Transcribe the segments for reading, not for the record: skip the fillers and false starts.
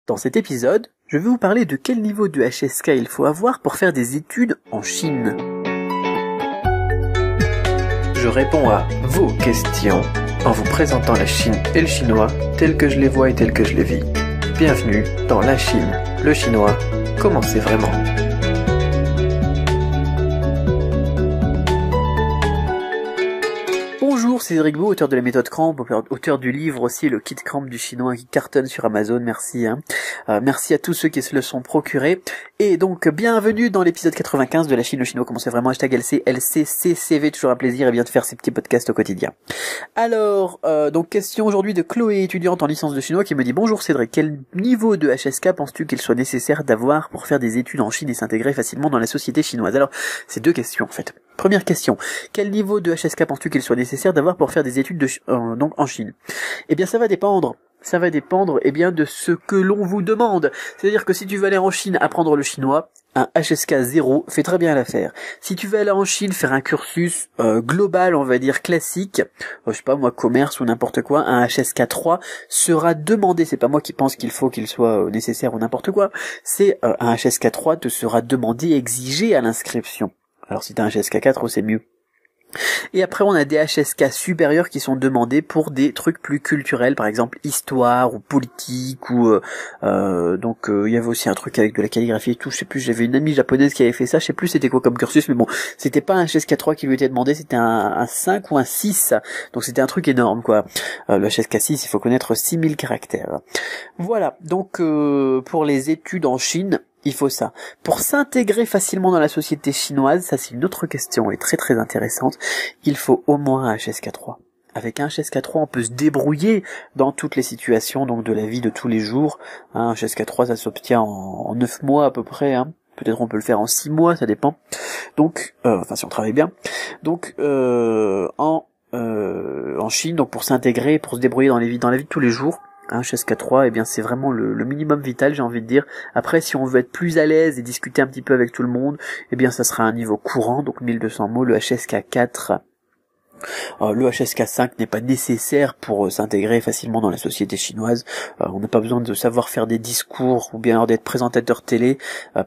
Dans cet épisode, je vais vous parler de quel niveau de HSK il faut avoir pour faire des études en Chine. Je réponds à vos questions en vous présentant la Chine et le chinois tels que je les vois et tels que je les vis. Bienvenue dans la Chine, le chinois, comment c'est vraiment. Bonjour, c'est Cédric Beau, auteur de la méthode Cramp, auteur du livre aussi Le Kit Cramp du chinois qui cartonne sur Amazon, merci. Merci à tous ceux qui se le sont procurés. Et donc, bienvenue dans l'épisode 95 de la Chine, le chinois, comment c'est vraiment, hashtag LCCCV, toujours un plaisir et bien de faire ces petits podcasts au quotidien. Alors, donc question aujourd'hui de Chloé, étudiante en licence de chinois, qui me dit « Bonjour Cédric, quel niveau de HSK penses-tu qu'il soit nécessaire d'avoir pour faire des études en Chine et s'intégrer facilement dans la société chinoise ?» Alors, c'est deux questions en fait. Première question, quel niveau de HSK penses-tu qu'il soit nécessaire d'avoir pour faire des études donc en Chine? Eh bien ça va dépendre eh bien de ce que l'on vous demande. C'est-à-dire que si tu veux aller en Chine apprendre le chinois, un HSK 0 fait très bien l'affaire. Si tu veux aller en Chine faire un cursus global, on va dire classique, je sais pas moi, commerce ou n'importe quoi, un HSK 3 sera demandé. C'est pas moi qui pense qu'il faut qu'il soit nécessaire ou n'importe quoi. C'est un HSK 3 te sera demandé, exigé à l'inscription. Alors si t'as un HSK 4, c'est mieux. Et après on a des HSK supérieurs qui sont demandés pour des trucs plus culturels, par exemple histoire ou politique ou donc il y avait aussi un truc avec de la calligraphie et tout, je sais plus, j'avais une amie japonaise qui avait fait ça, je sais plus c'était quoi comme cursus, mais bon, c'était pas un HSK 3 qui lui était demandé, c'était un 5 ou un 6, donc c'était un truc énorme quoi. Le HSK 6, il faut connaître 6000 caractères. Voilà, donc pour les études en Chine, il faut ça. Pour s'intégrer facilement dans la société chinoise, ça c'est une autre question et très très intéressante, il faut au moins un HSK 3. Avec un HSK 3, on peut se débrouiller dans toutes les situations donc de la vie de tous les jours. Un HSK 3, ça s'obtient en 9 mois à peu près. Peut-être on peut le faire en 6 mois, ça dépend. Donc, enfin si on travaille bien. Donc, en Chine, donc pour s'intégrer, pour se débrouiller dans la vie de tous les jours, un HSK 3, eh bien c'est vraiment le minimum vital, j'ai envie de dire. Après, si on veut être plus à l'aise et discuter un petit peu avec tout le monde, eh bien ça sera un niveau courant, donc 1200 mots. Le HSK 4, le HSK 5 n'est pas nécessaire pour s'intégrer facilement dans la société chinoise. On n'a pas besoin de savoir faire des discours ou bien d'être présentateur télé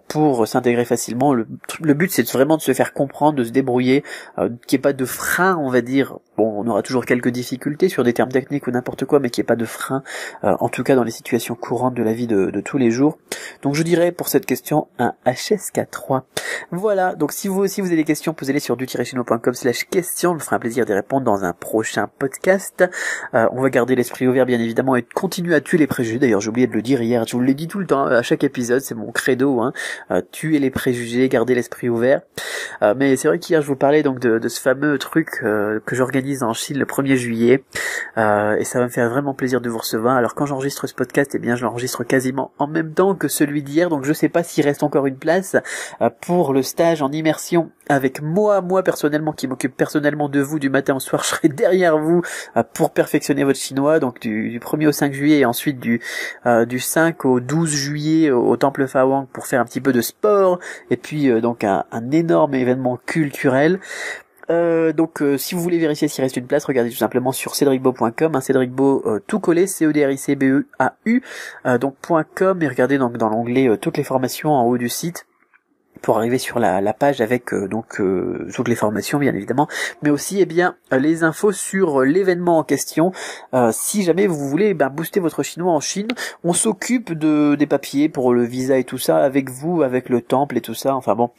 pour s'intégrer facilement. Le but c'est vraiment de se faire comprendre, de se débrouiller, qu'il n'y ait pas de frein, on va dire. Bon, on aura toujours quelques difficultés sur des termes techniques ou n'importe quoi, mais qu'il n'y ait pas de frein, en tout cas dans les situations courantes de la vie de tous les jours. Donc je dirais pour cette question un HSK 3. Voilà, donc si vous aussi vous avez des questions, posez-les sur du-chinois.com/questions, je me ferai un plaisir d'y répondre dans un prochain podcast. On va garder l'esprit ouvert bien évidemment et continuer à tuer les préjugés. D'ailleurs j'ai oublié de le dire hier, je vous l'ai dit tout le temps à chaque épisode, c'est mon credo, tuer les préjugés, garder l'esprit ouvert. Mais c'est vrai qu'hier je vous parlais donc de ce fameux truc que j'organise en Chine le 1er juillet, et ça va me faire vraiment plaisir de vous recevoir. Alors quand j'enregistre ce podcast, eh bien je l'enregistre quasiment en même temps que celui d'hier, donc je sais pas s'il reste encore une place pour le stage en immersion avec moi personnellement, qui m'occupe personnellement de vous du matin au soir. Je serai derrière vous pour perfectionner votre chinois, donc du 1er au 5 juillet et ensuite du 5 au 12 juillet au Temple Fa Wang pour faire un petit peu de sport, et puis donc un énorme événement culturel. Donc si vous voulez vérifier s'il reste une place, regardez tout simplement sur cedricbeau.com, Cédric Beau tout collé, CEDRICBEAU, donc .com, et regardez donc dans l'onglet toutes les formations en haut du site pour arriver sur la page avec toutes les formations bien évidemment, mais aussi les infos sur l'événement en question. Si jamais vous voulez booster votre chinois en Chine, on s'occupe des papiers pour le visa et tout ça avec vous, avec le temple et tout ça. Enfin bon,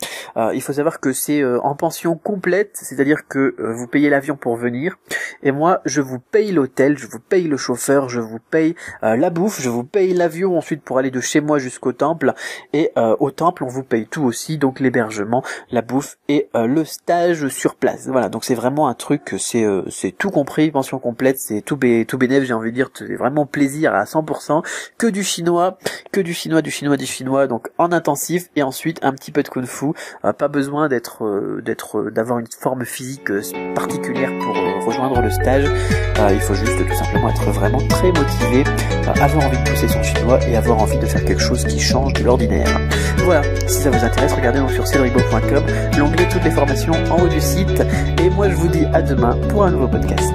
il faut savoir que c'est en pension complète, c'est-à-dire que vous payez l'avion pour venir, et moi je vous paye l'hôtel, je vous paye le chauffeur, je vous paye la bouffe, je vous paye l'avion ensuite pour aller de chez moi jusqu'au temple, et au temple on vous paye tout aussi, donc l'hébergement, la bouffe et le stage sur place. Voilà, donc c'est vraiment un truc, c'est tout compris, pension complète, c'est tout bénéf, j'ai envie de dire, c'est vraiment plaisir à 100%, que du chinois, donc en intensif, et ensuite un petit peu de kung-fu, pas besoin d'avoir une forme physique particulière pour rejoindre le stage, il faut juste tout simplement être vraiment très motivé, avoir envie de pousser son chinois et avoir envie de faire quelque chose qui change de l'ordinaire. Voilà, si ça vous intéresse, regardez donc sur cedricbeau.com, l'onglet toutes les formations en haut du site, et moi je vous dis à demain pour un nouveau podcast.